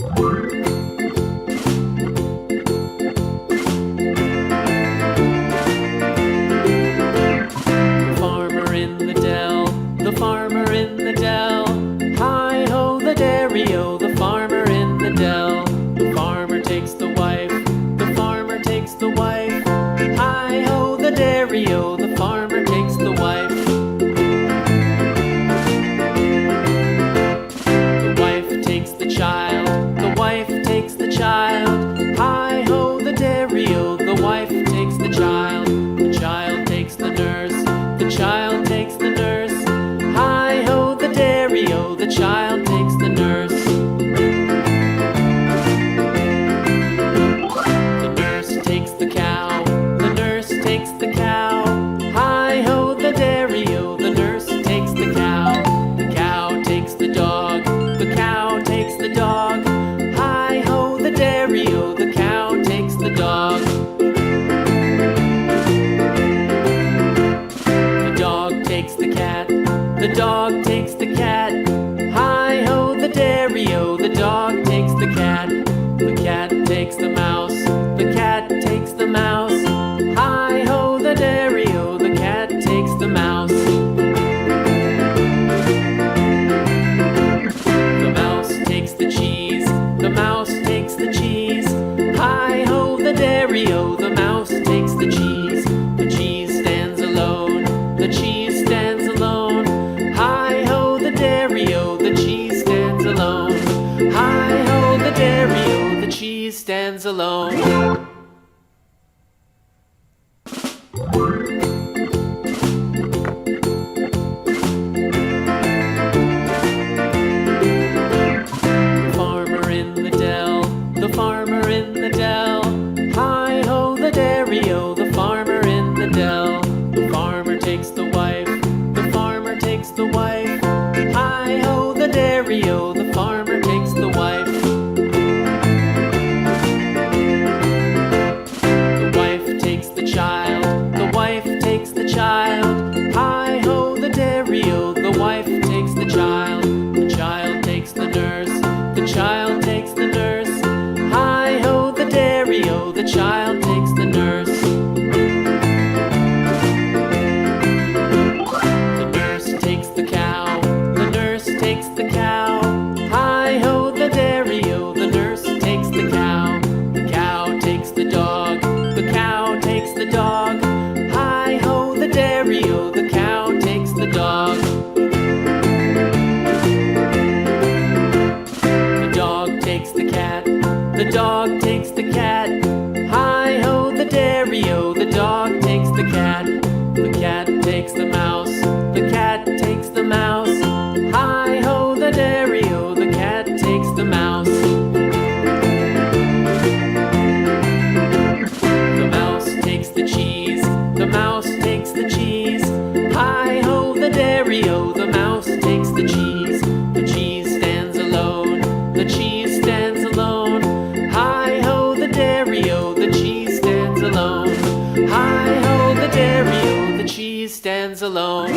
Farmer in the dell, the farmer in the dell. Hi-ho, the dairy-o, the farmer in the dell. The farmer takes the wife, the farmer takes the wife. Hi-ho, the dairy-o, the farmer takes the wife. The wife takes the child, the wife takes the child. Hi-ho, the dairy-o, the wife takes the child. The child takes the nurse, the child takes the nurse. Hi-ho, the dairy-o, the child takes the nurse. The nurse takes the cow, the nurse takes the cow. Hi-ho, the dairy-o, the nurse takes the cow. The cow takes the dog, the cow takes the dog. Hi-ho, the dairy-o, the cow takes the dog. The dog takes the cat, the dog takes the cat. Hi-ho, the dairy-o, the dog takes the cat. The cat takes the mouse, the cat takes the mouse. Hi-ho, the dairy-o, the cat takes the mouse. The mouse takes the cheese, the mouse takes the cheese. Hi-ho, the dairy-o, the mouse takes the cheese. The cheese stands alone, the cheese stands alone. Hi-ho, the dairy-o, the cheese stands alone. Hi-ho, the dairy-o, the cheese stands alone. The farmer in the dell, the farmer in the dell. Hi-ho, the dairy-o, the farmer in the dell. The farmer takes the wife, the farmer takes the wife. Hi-ho, the dairy-o, the farmer takes the wife. The wife takes the child, the wife takes the child. Hi-ho, the dairy-o, the wife takes the child. The child takes the nurse, the child takes the nurse. Hi-ho, the dairy-o, the child takes the nurse. The nurse takes the cow, the nurse takes the cow. Hi-ho, the dairy-o, the nurse takes the cow. The cow takes the dog, the cow takes the dog. Hi-ho, the dairy-o, the cow takes the dog. The dog takes the cat, the dog takes the cat. Hi-ho, the dairy-o, the dog takes the cat. The cat takes the mouse, the cat takes the mouse. Hi-ho, the dairy-o, the cat takes the mouse. The mouse takes the cheese, the mouse takes the cheese. Hi-ho, the dairy-o, the mouse takes the cheese. The cheese stands alone, the cheese stands alone. Hi-ho, the dairy-o, the cheese stands alone. Hi-ho, the dairy-o, the cheese stands alone.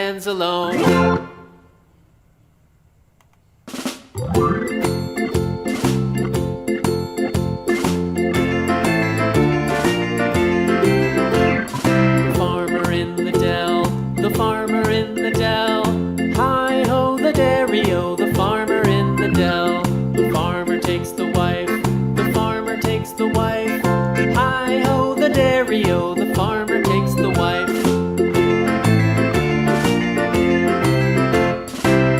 stands alone. The farmer in the dell, hi-ho the dairy-o, the farmer in the dell. The farmer takes the wife, the farmer takes the wife, hi-ho the dairy-o, the farmer takes the wife.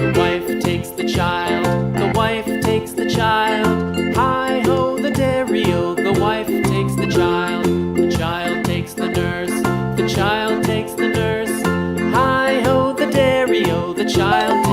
The wife takes the child, the wife takes the child, hi-ho the dairy-o, the wife takes the child. The child takes the nurse, the child takes the nurse, hi-ho the dairy-o, the child